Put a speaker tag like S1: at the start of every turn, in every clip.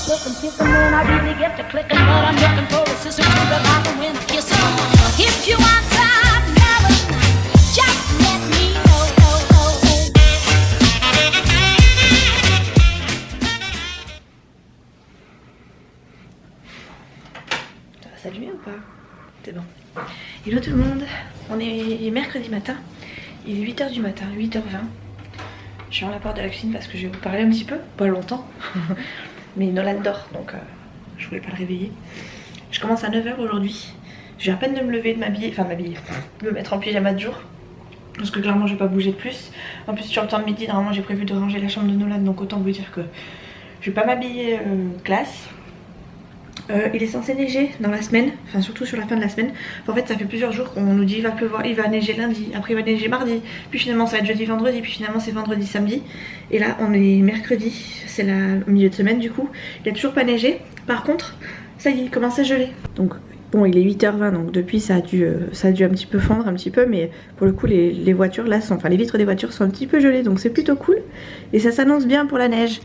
S1: Looking, kissing when I really get to clicking, but I'm looking for a sister to the bottom when I kiss her. If you want some melon, just let me know.
S2: Ça va s'allumer ou pas? C'est bon. Hello tout le monde, on est mercredi matin, il est 8h du matin, 8h20. Je suis en la porte de la cuisine parce que je vais vous parler un petit peu, pas longtemps. Mais Nolan dort donc je voulais pas le réveiller. Je commence à 9h aujourd'hui. Je viens à peine de me lever, de m'habiller, de me mettre en pyjama de jour. Parce que clairement je vais pas bouger de plus. En plus sur le temps de midi, normalement j'ai prévu de ranger la chambre de Nolan, donc autant vous dire que je vais pas m'habiller classe. Il est censé neiger dans la semaine, enfin surtout sur la fin de la semaine. En fait ça fait plusieurs jours qu'on nous dit il va pleuvoir, il va neiger lundi, après il va neiger mardi, puis finalement ça va être jeudi vendredi, puis finalement c'est vendredi samedi. Et là on est mercredi, c'est le milieu de semaine du coup, il a toujours pas neigé. Par contre ça y est, il commence à geler. Donc bon, il est 8h20 donc depuis ça a dû un petit peu fondre un petit peu, mais pour le coup les voitures là sont, enfin les vitres des voitures sont un petit peu gelées, donc c'est plutôt cool. Et ça s'annonce bien pour la neige.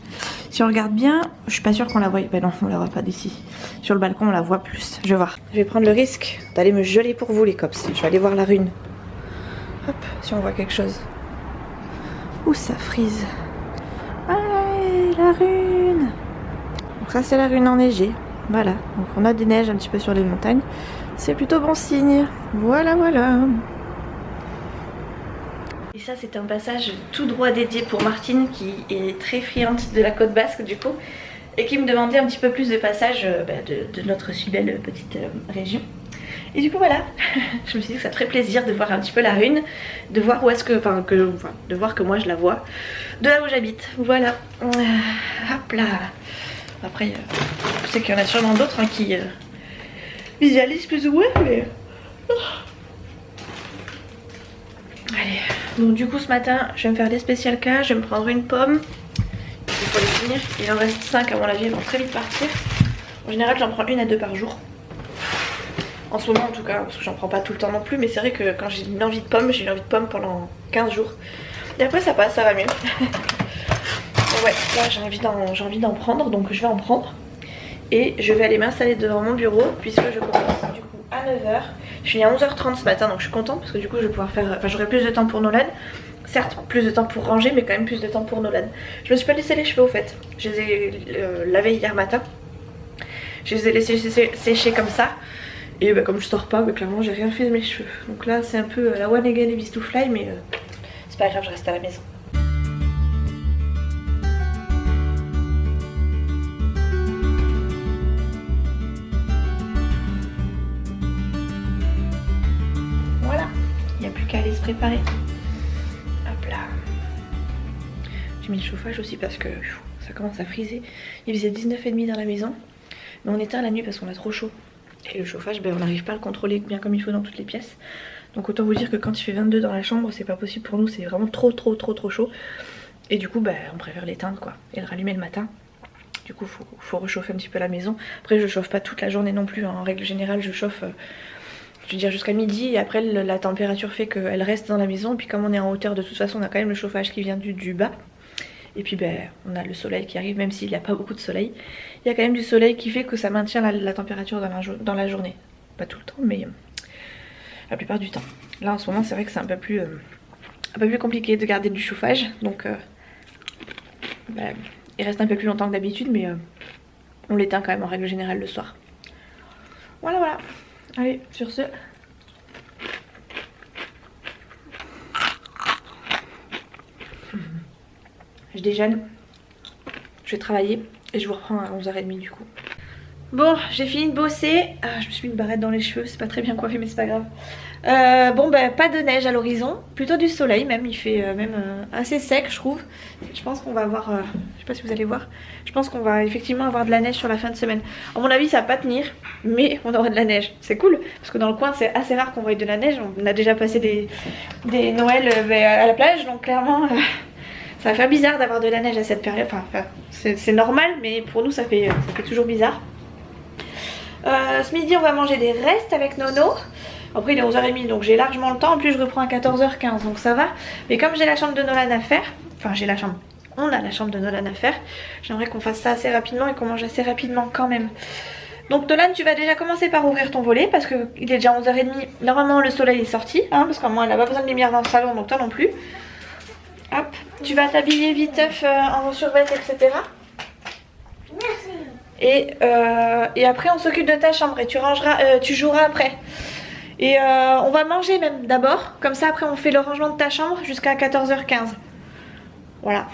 S2: Si on regarde bien, je suis pas sûre qu'on la voie. Ben non, on la voit pas d'ici. Sur le balcon on la voit plus. Je vais voir. Je vais prendre le risque d'aller me geler pour vous les cops. Je vais aller voir la rune. Hop, si on voit quelque chose. Ouh, ça frise. Allez, la rune. Donc ça c'est la rune enneigée. Voilà, donc on a des neiges un petit peu sur les montagnes. C'est plutôt bon signe. Voilà, voilà. Et ça c'est un passage tout droit dédié pour Martine qui est très friande de la côte basque du coup. Et qui me demandait un petit peu plus de passages de notre si belle petite région. Et du coup voilà, je me suis dit que ça me ferait plaisir de voir un petit peu la rune. De voir où est-ce que, de voir que moi je la vois. De là où j'habite, voilà. Hop là. Après, je sais qu'il y en a sûrement d'autres qui visualisent plus ou moins, mais... Allez, donc du coup ce matin, je vais me faire des spéciales cas, je vais me prendre une pomme. Il faut les finir, il en reste 5 à mon avis, elles vont très vite partir. En général, j'en prends 1 à 2 par jour. En ce moment en tout cas, parce que j'en prends pas tout le temps non plus, mais c'est vrai que quand j'ai une envie de pomme, j'ai une envie de pomme pendant 15 jours. Et après ça passe, ça va mieux. Ouais, là j'ai envie d'en prendre, donc je vais en prendre. Et je vais aller m'installer devant mon bureau, puisque je commence du coup à 9h. Je finis à 11h30 ce matin, donc je suis contente, parce que du coup je vais pouvoir faire... Enfin j'aurai plus de temps pour Nolan. Certes, plus de temps pour ranger, mais quand même plus de temps pour Nolan. Je me suis pas laissé les cheveux au fait. Je les ai lavés hier matin. Je les ai laissés sécher comme ça. Et comme je sors pas, clairement j'ai rien fait de mes cheveux. Donc là c'est un peu la one again et beast to fly, mais c'est pas grave, je reste à la maison. Qu'à aller se préparer. Hop là. J'ai mis le chauffage aussi parce que ça commence à friser. Il faisait 19,5 dans la maison, mais on éteint la nuit parce qu'on a trop chaud. Et le chauffage, on n'arrive pas à le contrôler bien comme il faut dans toutes les pièces. Donc autant vous dire que quand il fait 22 dans la chambre, c'est pas possible pour nous, c'est vraiment trop chaud. Et du coup, on préfère l'éteindre quoi, et le rallumer le matin. Du coup, faut réchauffer un petit peu la maison. Après, je chauffe pas toute la journée non plus. En règle générale, je chauffe... je veux dire jusqu'à midi et après la température fait qu'elle reste dans la maison. Puis comme on est en hauteur, de toute façon on a quand même le chauffage qui vient du bas. Et puis on a le soleil qui arrive, même s'il n'y a pas beaucoup de soleil. Il y a quand même du soleil qui fait que ça maintient la température dans la journée. Pas tout le temps mais la plupart du temps. Là en ce moment c'est vrai que c'est un peu plus compliqué de garder du chauffage. Donc il reste un peu plus longtemps que d'habitude, mais on l'éteint quand même en règle générale le soir. Voilà. Allez, sur ce, je déjeune, je vais travailler et je vous reprends à 11h30 du coup. Bon, j'ai fini de bosser. Je me suis mis une barrette dans les cheveux, c'est pas très bien coiffé mais c'est pas grave. Pas de neige à l'horizon, plutôt du soleil même, il fait assez sec je trouve. Je pense qu'on va avoir, je sais pas si vous allez voir, je pense qu'on va effectivement avoir de la neige sur la fin de semaine. À mon avis ça va pas tenir, mais on aura de la neige, c'est cool. Parce que dans le coin c'est assez rare qu'on voie de la neige, on a déjà passé des Noëls à la plage, donc clairement... ça va faire bizarre d'avoir de la neige à cette période, enfin c'est normal mais pour nous ça fait toujours bizarre. Ce midi on va manger des restes avec Nono. Après il est 11h30 donc j'ai largement le temps. En plus je reprends à 14h15 donc ça va. Mais comme j'ai la chambre de Nolan à faire, enfin j'ai la chambre, on a la chambre de Nolan à faire. J'aimerais qu'on fasse ça assez rapidement et qu'on mange assez rapidement quand même. Donc Nolan, tu vas déjà commencer par ouvrir ton volet parce qu'il est déjà 11h30. Normalement le soleil est sorti, hein, parce qu'au moins elle n'a pas besoin de lumière dans le salon, donc toi non plus. Hop, tu vas t'habiller viteuf en survêt, etc. Et après on s'occupe de ta chambre et tu rangeras, tu joueras après. Et on va manger même d'abord, comme ça après on fait le rangement de ta chambre jusqu'à 14h15. Voilà.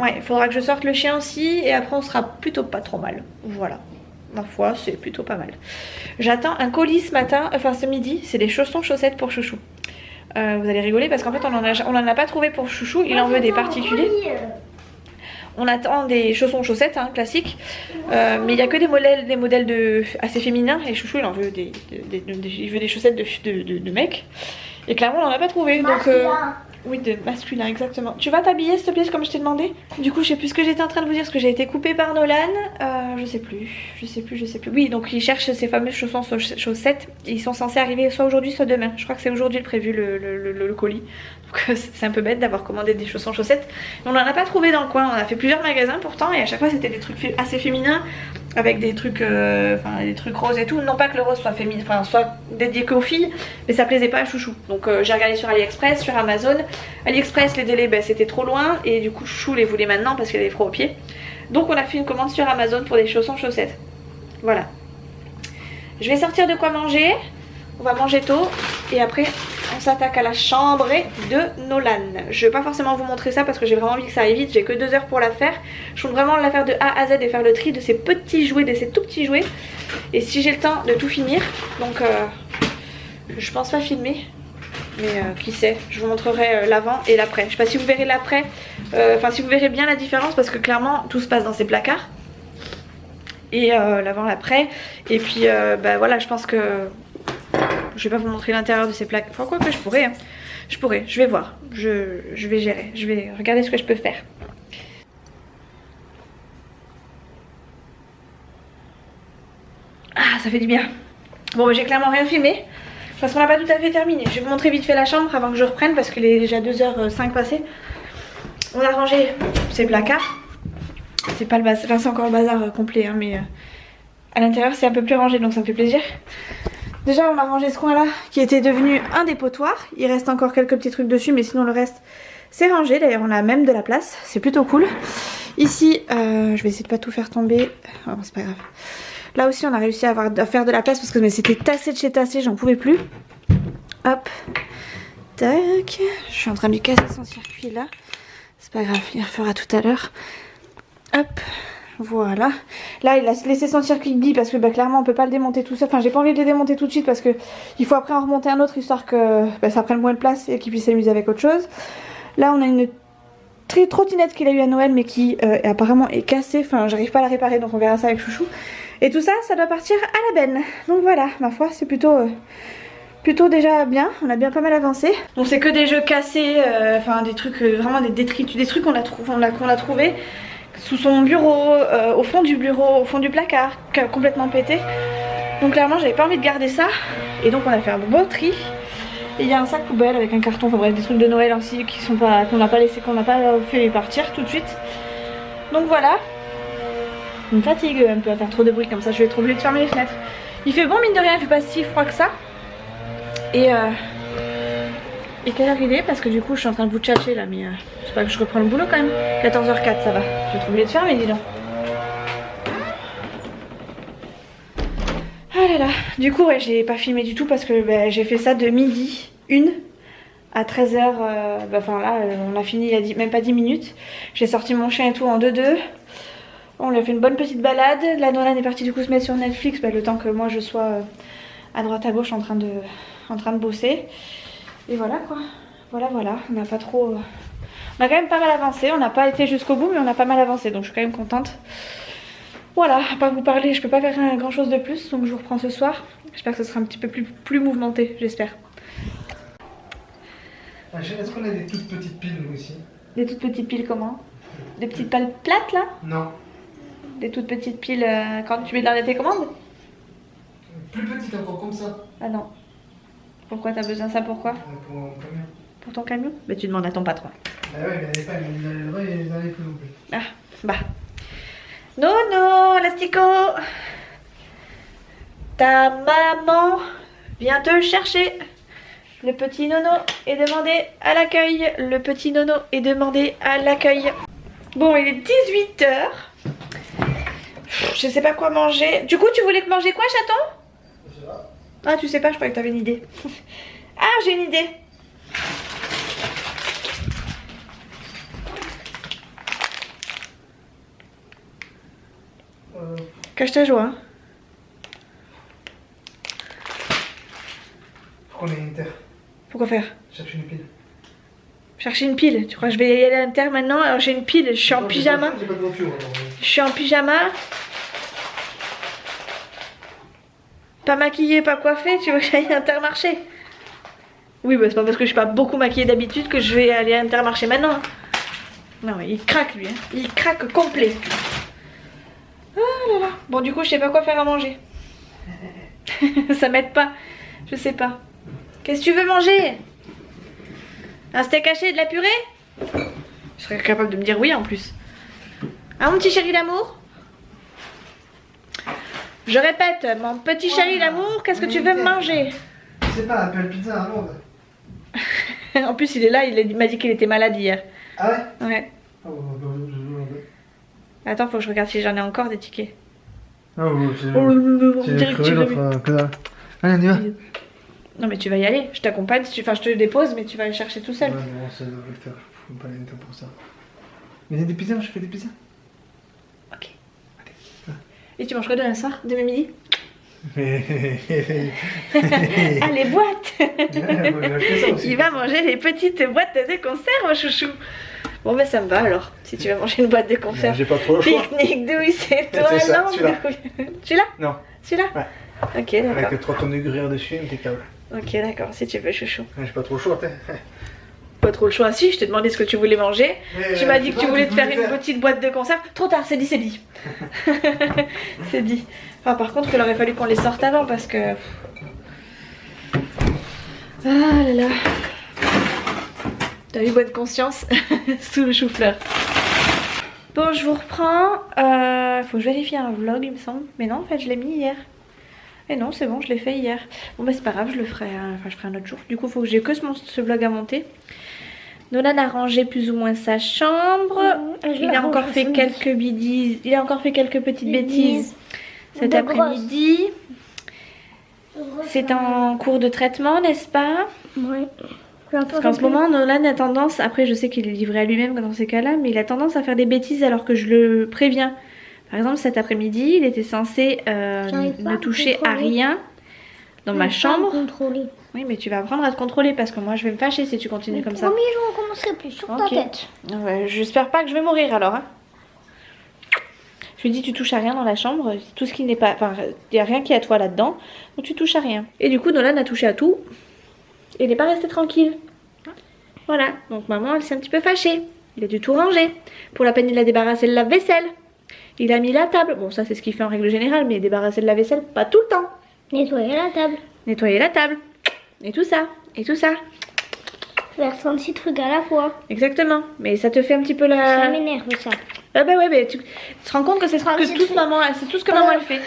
S2: Ouais, il faudra que je sorte le chien aussi et après on sera plutôt pas trop mal. Voilà. Ma foi, c'est plutôt pas mal. J'attends un colis ce matin, enfin ce midi, c'est des chaussons chaussettes pour Chouchou. Vous allez rigoler parce qu'en fait on en a pas trouvé pour Chouchou, il en veut des particuliers. On attend des chaussons chaussettes hein, classiques, mais il n'y a que des modèles assez féminins et Chouchou il en veut il veut des chaussettes de mec. Et clairement on n'en a pas trouvé. Donc oui, de masculin, exactement. Tu vas t'habiller s'il te plaît comme je t'ai demandé? Du coup je sais plus ce que j'étais en train de vous dire, parce que j'ai été coupée par Nolan. Je sais plus. Oui, donc il cherche ces fameux chaussons chaussettes. Ils sont censés arriver soit aujourd'hui soit demain. Je crois que c'est aujourd'hui le prévu le colis. Donc c'est un peu bête d'avoir commandé des chaussons chaussettes. Mais on n'en a pas trouvé dans le coin. On a fait plusieurs magasins pourtant et à chaque fois c'était des trucs assez féminins. Avec des trucs roses et tout. Non pas que le rose soit féminin, enfin soit dédié qu'aux filles, mais ça plaisait pas à Chouchou. Donc j'ai regardé sur AliExpress, sur Amazon. AliExpress les délais c'était trop loin et du coup Chouchou les voulait maintenant parce qu'il avait froid aux pieds. Donc on a fait une commande sur Amazon pour des chaussons chaussettes. Voilà. Je vais sortir de quoi manger. On va manger tôt et après on s'attaque à la chambre de Nolan. Je vais pas forcément vous montrer ça parce que j'ai vraiment envie que ça aille vite. J'ai que 2 heures pour la faire. Je compte vraiment la faire de A à Z et faire le tri de ces petits jouets, de ces tout petits jouets. Et si j'ai le temps de tout finir, donc je pense pas filmer. Mais qui sait, je vous montrerai l'avant et l'après. Je sais pas si vous verrez l'après, enfin si vous verrez bien la différence parce que clairement tout se passe dans ces placards. Et l'avant, l'après. Et puis bah voilà, je pense que je vais pas vous montrer l'intérieur de ces plaques. Enfin quoi que je pourrais, hein. Je vais voir. Je vais gérer. Je vais regarder ce que je peux faire. Ah, ça fait du bien. Bon, bah, j'ai clairement rien filmé. Parce qu'on n'a pas tout à fait terminé. Je vais vous montrer vite fait la chambre avant que je reprenne parce qu'il est déjà 2h05 passé. On a rangé ces placards. C'est pas le bazar, enfin c'est encore le bazar complet, hein, mais à l'intérieur c'est un peu plus rangé donc ça me fait plaisir. Déjà on a rangé ce coin là qui était devenu un dépotoir. Il reste encore quelques petits trucs dessus mais sinon le reste c'est rangé. D'ailleurs on a même de la place, c'est plutôt cool. Ici je vais essayer de pas tout faire tomber, oh, c'est pas grave. Là aussi on a réussi à faire de la place parce que c'était tassé de chez tassé, j'en pouvais plus. Hop, tac, je suis en train de lui casser son circuit là. C'est pas grave, il refera tout à l'heure. Hop, voilà. Là il a laissé son circuit de billes parce que bah, clairement on peut pas le démonter tout seul. Enfin j'ai pas envie de le démonter tout de suite parce que il faut après en remonter un autre histoire que bah, ça prenne moins de place et qu'il puisse s'amuser avec autre chose. Là on a une trottinette qu'il a eu à Noël mais qui apparemment est cassée. Enfin j'arrive pas à la réparer donc on verra ça avec Chouchou. Et tout ça, ça doit partir à la benne. Donc voilà, ma foi c'est plutôt déjà bien, on a bien pas mal avancé. Donc c'est que des jeux cassés, enfin des trucs vraiment des détritus, des trucs qu'on a trouvé sous son bureau, au fond du bureau, au fond du placard, complètement pété. Donc clairement j'avais pas envie de garder ça. Et donc on a fait un beau tri. Et il y a un sac poubelle avec un carton, enfin bref des trucs de Noël aussi qui sont pas, qu'on n'a pas laissé, qu'on n'a pas fait partir tout de suite. Donc voilà. Je me fatigue un peu à faire trop de bruit comme ça, je vais être obligée de fermer les fenêtres. Il fait bon mine de rien, il fait pas si froid que ça. Et quelle heure il est? Parce que du coup je suis en train de vous tchatcher là, mais c'est pas que je reprends le boulot quand même. 14h04 ça va, je vais être obligée de fermer dis donc. Ah là là, du coup ouais, j'ai pas filmé du tout parce que bah, j'ai fait ça de midi 1 à 13h, enfin là on a fini il y a même pas 10 minutes. J'ai sorti mon chien et tout en 2-2. On lui a fait une bonne petite balade. La Nolan est partie du coup se mettre sur Netflix le temps que moi je sois à droite à gauche en train de bosser. Et voilà quoi. Voilà, on n'a pas trop... On a quand même pas mal avancé. On n'a pas été jusqu'au bout mais on a pas mal avancé donc je suis quand même contente. Voilà, à pas vous parler, je peux pas faire grand chose de plus donc je vous reprends ce soir. J'espère que ce sera un petit peu plus mouvementé, j'espère.
S3: Est-ce qu'on a des toutes petites piles nous aussi?
S2: Des toutes petites piles comment? Des petites pales plates là?
S3: Non.
S2: Des toutes petites piles quand tu mets dans tes commandes?
S3: Plus petites encore comme ça.
S2: Ah non. Pourquoi t'as besoin de ça? Pourquoi?
S3: Pour mon camion.
S2: Pour ton camion? Bah tu demandes à ton patron.
S3: Ah ouais, mais elle est pas, le vrai, il n'en est plus non plus.
S2: Ah, bah. Nono, Lastico. Ta maman vient te chercher. Le petit Nono est demandé à l'accueil. Le petit Nono est demandé à l'accueil. Bon, il est 18h. Je sais pas quoi manger. Du coup, tu voulais manger quoi, chaton?
S3: Je sais pas.
S2: Ah, tu sais pas, je croyais que t'avais une idée. Ah, j'ai une idée. Cache ta joie. Hein.
S3: Faut qu'on ait une terre.
S2: Pourquoi faire?
S3: Chercher une pile.
S2: Chercher une pile. Tu crois que je vais y aller à l'inter maintenant? Alors j'ai une pile, je suis en pyjama.
S3: J'ai pas de voiture. Alors.
S2: Je suis en pyjama. Pas maquillée, pas coiffée, tu veux que j'aille à Intermarché? Oui, bah c'est pas parce que je suis pas beaucoup maquillée d'habitude que je vais aller à Intermarché maintenant. Hein. Non, il craque lui, hein. Il craque complet. Oh là là. Bon, du coup, je sais pas quoi faire à manger. Ça m'aide pas. Je sais pas. Qu'est-ce que tu veux manger? Un steak haché et de la purée? Je serais capable de me dire oui en plus. Ah, mon petit chéri d'amour? Je répète, mon petit chéri d'amour, qu'est-ce que tu veux manger?
S3: Je sais pas, appelle pizza à Londres.
S2: En plus, il est là, il m'a dit qu'il était malade hier.
S3: Ah ouais?
S2: Ouais.
S3: Oh,
S2: Attends, faut que je regarde si j'en ai encore des tickets.
S3: oh, c'est
S2: Oh, on
S3: c'est
S2: dirait que
S3: crevé
S2: tu veux...
S3: l'autre que dalle. Allez, on y va.
S2: Non, mais tu vas y aller, je t'accompagne, enfin je te dépose, mais tu vas aller chercher tout seul.
S3: Ouais, bon, ça devrait le faire. Faut pas aller temps pour ça. Mais il y a des pizzas, je fais des pizzas.
S2: Ok. Et tu manges quoi demain soir? Demain midi? Ah, les boîtes. Il va manger les petites boîtes de conserve, chouchou. Bon, ben ça me va alors, si tu vas manger une boîte de conserve.
S3: J'ai pas trop le choix.
S2: Pique-nique douille, c'est toi,
S3: C'est ça,
S2: non?
S3: celui-là.
S2: Celui-là?
S3: Non.
S2: Celui-là?
S3: Ouais.
S2: Ok, d'accord.
S3: Avec 3 tonnes de gruyère dessus, impeccable.
S2: Ok, d'accord, si tu veux, chouchou.
S3: J'ai pas trop le choix, t'es.
S2: Pas trop le choix, si, je t'ai demandé ce que tu voulais manger.
S3: Mais,
S2: Tu m'as dit que tu voulais te faire une
S3: faire.
S2: petite boîte de conserve. Trop tard, c'est dit, c'est dit. C'est dit. Enfin, par contre, il aurait fallu qu'on les sorte avant parce que... Ah là là. T'as eu bonne conscience sous le chou-fleur. Bon, je vous reprends. Faut que je vérifie un vlog, il me semble. Mais non, en fait, je l'ai mis hier. Et non, c'est bon, je l'ai fait hier. Bon, bah c'est pas grave, je le ferai. Enfin, je ferai un autre jour. Du coup, faut que j'ai que ce vlog à monter. Nolan a rangé plus ou moins sa chambre. Il a encore fait quelques bêtises. Il a encore fait quelques petites bêtises cet après-midi. C'est en cours de traitement, n'est-ce pas?
S4: Oui.
S2: Parce qu'en ce moment, Nolan a tendance, après je sais qu'il est livré à lui-même dans ces cas-là, mais il a tendance à faire des bêtises alors que je le préviens. Par exemple, cet après-midi, il était censé ne toucher à rien dans ma chambre. Oui, mais tu vas apprendre à te contrôler parce que moi je vais me fâcher si tu continues comme ça.
S4: Premier jour, on commencerait plus sur ta tête.
S2: Ouais, j'espère pas que je vais mourir alors. Hein. Je lui dis tu touches à rien dans la chambre, tout ce qui n'est pas, enfin il n'y a rien qui est à toi là-dedans, donc tu touches à rien. Et du coup Nolan a touché à tout et il n'est pas resté tranquille. Voilà, donc maman elle s'est un petit peu fâchée. Il a dû tout ranger. Pour la peine il a débarrassé le lave-vaisselle. Il a mis la table, bon ça c'est ce qu'il fait en règle générale, mais débarrasser le lave-vaisselle pas tout le temps.
S4: Nettoyer la table.
S2: Nettoyer la table. Et tout ça, et tout ça.
S4: Faire 36 trucs à la fois.
S2: Exactement, mais ça te fait un petit peu
S4: Ça
S2: la...
S4: m'énerve ça.
S2: Ah bah ouais, mais tu te rends compte que c'est ce que tout maman, c'est tout ce que maman elle fait.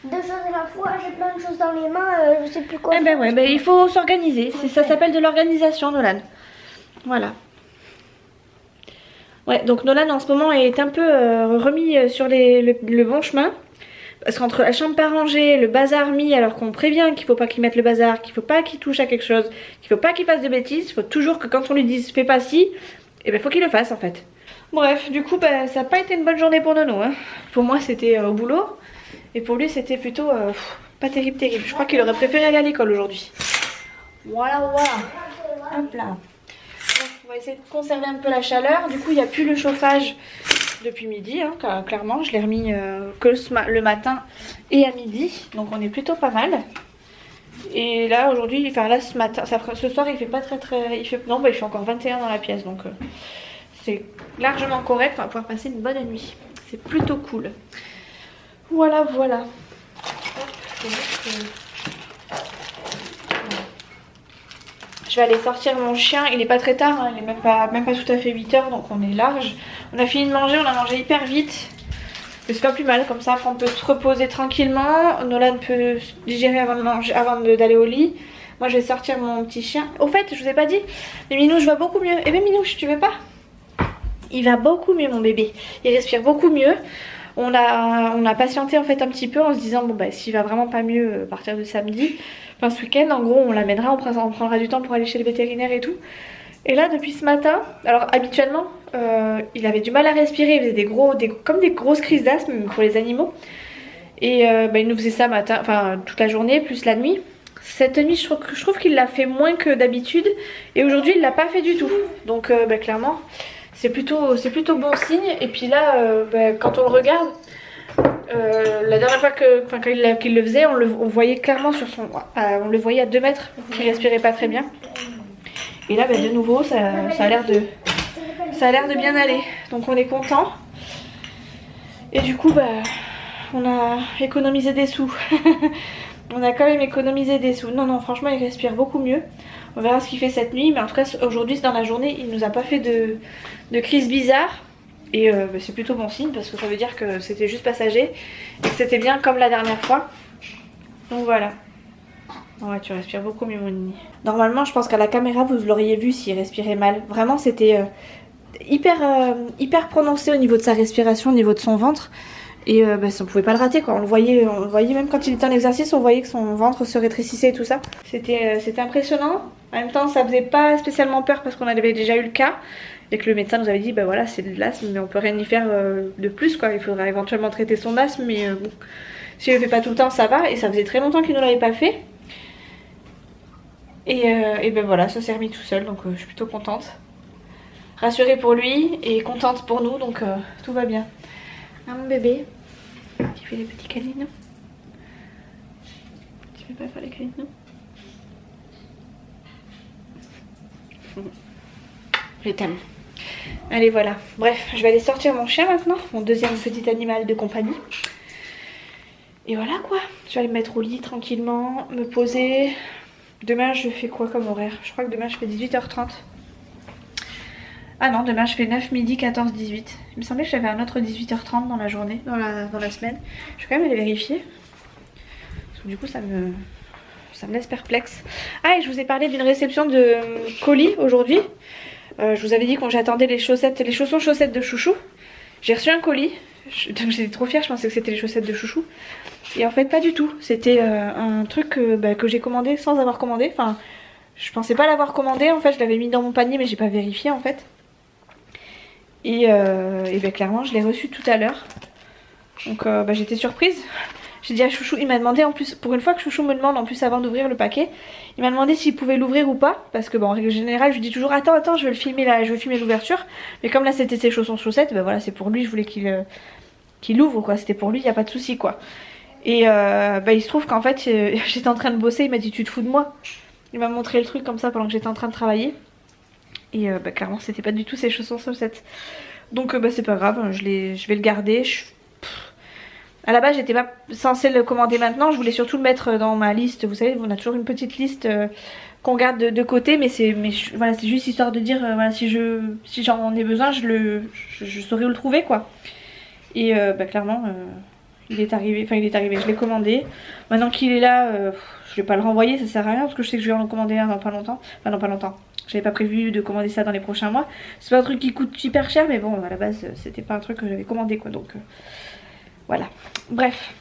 S4: 2 choses à la fois, j'ai plein de choses dans les mains, je sais plus quoi.
S2: Eh ben ouais, ben il faut s'organiser, ça s'appelle de l'organisation Nolan. Voilà. Ouais, donc Nolan en ce moment est un peu remis sur le bon chemin. Parce qu'entre la chambre pas rangée, le bazar mis, alors qu'on prévient qu'il faut pas qu'il mette le bazar, qu'il faut pas qu'il touche à quelque chose, qu'il faut pas qu'il fasse de bêtises, il faut toujours que quand on lui dise fais pas ci, et ben faut qu'il le fasse en fait. Bref, du coup bah, ça n'a pas été une bonne journée pour Nono. Hein. Pour moi c'était au boulot, et pour lui c'était plutôt pas terrible. Je crois qu'il aurait préféré aller à l'école aujourd'hui. Voilà, voilà. Hop là. Donc, on va essayer de conserver un peu la chaleur. Du coup il n'y a plus le chauffage depuis midi, hein, clairement. Je l'ai remis que le matin et à midi. Donc on est plutôt pas mal. Et là aujourd'hui, enfin là ce matin, ce soir il fait pas très... Non, bah, il fait encore 21 dans la pièce. Donc c'est largement correct. On va pouvoir passer une bonne nuit. C'est plutôt cool. Voilà, voilà. Je Je vais aller sortir mon chien, il est pas très tard, hein, il est même pas tout à fait 8h, donc on est large. On a fini de manger, on a mangé hyper vite. Mais c'est pas plus mal, comme ça après on peut se reposer tranquillement. Nolan peut se digérer avant d'aller au lit. Moi je vais sortir mon petit chien. Au fait, je vous ai pas dit, mais Minouche va beaucoup mieux. Eh ben Minouche, tu veux pas? Il va beaucoup mieux mon bébé, il respire beaucoup mieux. On a patienté en fait un petit peu en se disant bon bah s'il va vraiment pas mieux à partir de samedi, enfin ce week-end en gros on l'amènera, on prendra du temps pour aller chez le vétérinaire et tout. Et là depuis ce matin, alors habituellement il avait du mal à respirer, il faisait comme des grosses crises d'asthme pour les animaux. Et il nous faisait ça toute la journée plus la nuit. Cette nuit je trouve qu'il l'a fait moins que d'habitude et aujourd'hui il l'a pas fait du tout. Donc clairement c'est plutôt bon signe. Et puis là quand on le regarde, la dernière fois qu'il le faisait, on voyait clairement on le voyait à 2 mètres qu'il respirait pas très bien. Et là de nouveau ça a l'air de bien aller, donc on est content. Et du coup on a économisé des sous. On a quand même économisé des sous. Non franchement il respire beaucoup mieux. On verra ce qu'il fait cette nuit, mais en tout cas aujourd'hui dans la journée il nous a pas fait de crise bizarre. Et c'est plutôt bon signe parce que ça veut dire que c'était juste passager et que c'était bien comme la dernière fois. Donc voilà. Ouais, tu respires beaucoup mieux mon nini. Normalement je pense qu'à la caméra vous l'auriez vu s'il respirait mal. Vraiment c'était hyper prononcé au niveau de sa respiration, au niveau de son ventre. Et on pouvait pas le rater quoi, on le voyait même quand il était en exercice, on voyait que son ventre se rétrécissait et tout ça. C'était impressionnant. En même temps ça faisait pas spécialement peur parce qu'on avait déjà eu le cas. Et que le médecin nous avait dit bah voilà c'est de l'asthme mais on peut rien y faire de plus quoi. Il faudra éventuellement traiter son asthme mais bon, s'il le fait pas tout le temps ça va. Et ça faisait très longtemps qu'il ne l'avait pas fait. Et voilà ça s'est remis tout seul donc je suis plutôt contente. Rassurée pour lui et contente pour nous donc tout va bien. Ah mon bébé, tu fais les petits câlins? Tu veux pas faire les câlins? Je t'aime. Allez voilà, bref, je vais aller sortir mon chien maintenant, mon deuxième petit animal de compagnie. Et voilà quoi, je vais aller me mettre au lit tranquillement, me poser. Demain je fais quoi comme horaire? Je crois que demain je fais 18h30. Ah non, demain je fais 9, midi, 14, 18. Il me semblait que j'avais un autre 18h30 dans la journée, dans la semaine. Je vais quand même aller vérifier. Parce que du coup ça me laisse perplexe. Ah et je vous ai parlé d'une réception de colis aujourd'hui. Je vous avais dit quand j'attendais les chaussons chaussettes de Chouchou. J'ai reçu un colis. Donc j'étais trop fière, je pensais que c'était les chaussettes de Chouchou. Et en fait pas du tout. C'était un truc que j'ai commandé sans avoir commandé. Enfin je pensais pas l'avoir commandé. En fait je l'avais mis dans mon panier mais j'ai pas vérifié en fait. Et clairement je l'ai reçu tout à l'heure. Donc j'étais surprise. J'ai dit à Chouchou, il m'a demandé en plus, pour une fois que Chouchou me demande en plus avant d'ouvrir le paquet, il m'a demandé s'il pouvait l'ouvrir ou pas. Parce que bon en règle générale je lui dis toujours attends je vais filmer l'ouverture. Mais comme là c'était ses chaussons chaussettes, voilà c'est pour lui, je voulais qu'il ouvre quoi, c'était pour lui, il n'y a pas de souci quoi. Et il se trouve qu'en fait j'étais en train de bosser, il m'a dit tu te fous de moi. Il m'a montré le truc comme ça pendant que j'étais en train de travailler. Et clairement c'était pas du tout ses chaussons chaussettes. Donc c'est pas grave, je vais le garder. À la base j'étais pas censée le commander maintenant, je voulais surtout le mettre dans ma liste. Vous savez on a toujours une petite liste qu'on garde de côté, mais c'est juste histoire de dire voilà, si j'en ai besoin je saurais où le trouver quoi. Et clairement il est arrivé, je l'ai commandé. Maintenant qu'il est là je vais pas le renvoyer, ça sert à rien parce que je sais que je vais en commander un dans pas longtemps. Enfin dans pas longtemps. J'avais pas prévu de commander ça dans les prochains mois. C'est pas un truc qui coûte super cher mais bon à la base c'était pas un truc que j'avais commandé quoi donc voilà. Bref.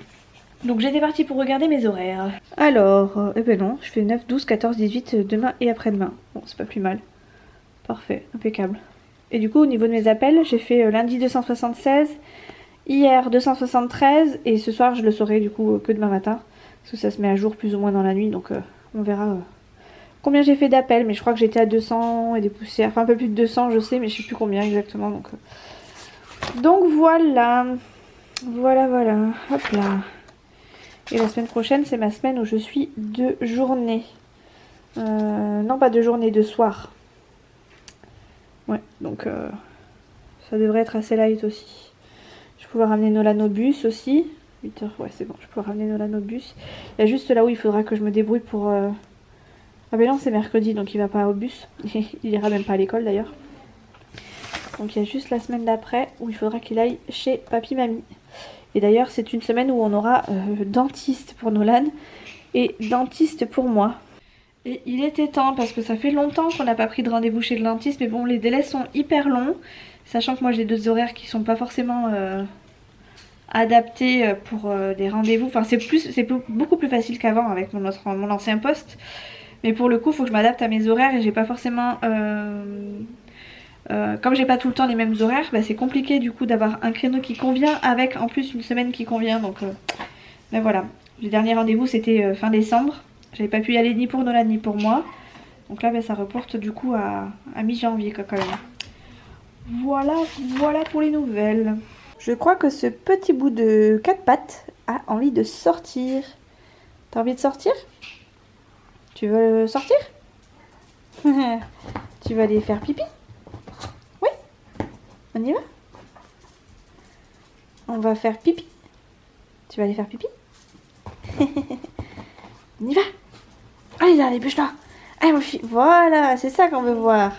S2: Donc j'étais partie pour regarder mes horaires. Alors, non, je fais 9, 12, 14, 18 demain et après-demain. Bon c'est pas plus mal. Parfait, impeccable. Et du coup au niveau de mes appels, j'ai fait lundi 276, hier 273 et ce soir je le saurai du coup que demain matin. Parce que ça se met à jour plus ou moins dans la nuit donc on verra combien j'ai fait d'appels. Mais je crois que j'étais à 200 et des poussières. Enfin un peu plus de 200 je sais mais je sais plus combien exactement. Donc voilà. Voilà, hop là. Et la semaine prochaine, c'est ma semaine où je suis de journée. Non, pas de journée, de soir. Ouais, donc ça devrait être assez light aussi. Je vais pouvoir ramener Nolan au bus aussi. 8h, ouais, c'est bon, je vais pouvoir ramener Nolan au bus. Il y a juste là où il faudra que je me débrouille pour Ah ben non, c'est mercredi, donc il va pas au bus. Il ira même pas à l'école d'ailleurs. Donc il y a juste la semaine d'après où il faudra qu'il aille chez papy-mamie. Et d'ailleurs, c'est une semaine où on aura dentiste pour Nolan et dentiste pour moi. Et il était temps parce que ça fait longtemps qu'on n'a pas pris de rendez-vous chez le dentiste. Mais bon, les délais sont hyper longs. Sachant que moi j'ai 2 horaires qui sont pas forcément adaptés pour des rendez-vous. Enfin, c'est beaucoup plus facile qu'avant avec mon ancien poste. Mais pour le coup, il faut que je m'adapte à mes horaires et j'ai pas forcément... comme j'ai pas tout le temps les mêmes horaires, bah, c'est compliqué du coup d'avoir un créneau qui convient avec en plus une semaine qui convient. Donc ben voilà, le dernier rendez-vous c'était fin décembre. J'avais pas pu y aller ni pour Nolan ni pour moi. Donc là ben, ça reporte du coup à mi-janvier quand même. Voilà pour les nouvelles. Je crois que ce petit bout de 4 pattes a envie de sortir. T'as envie de sortir? Tu veux sortir? Tu vas aller faire pipi? Oui? On y va? On va faire pipi. Tu vas aller faire pipi? On y va? Allez là, dépêche-toi. Allez mon fils, voilà, c'est ça qu'on veut voir.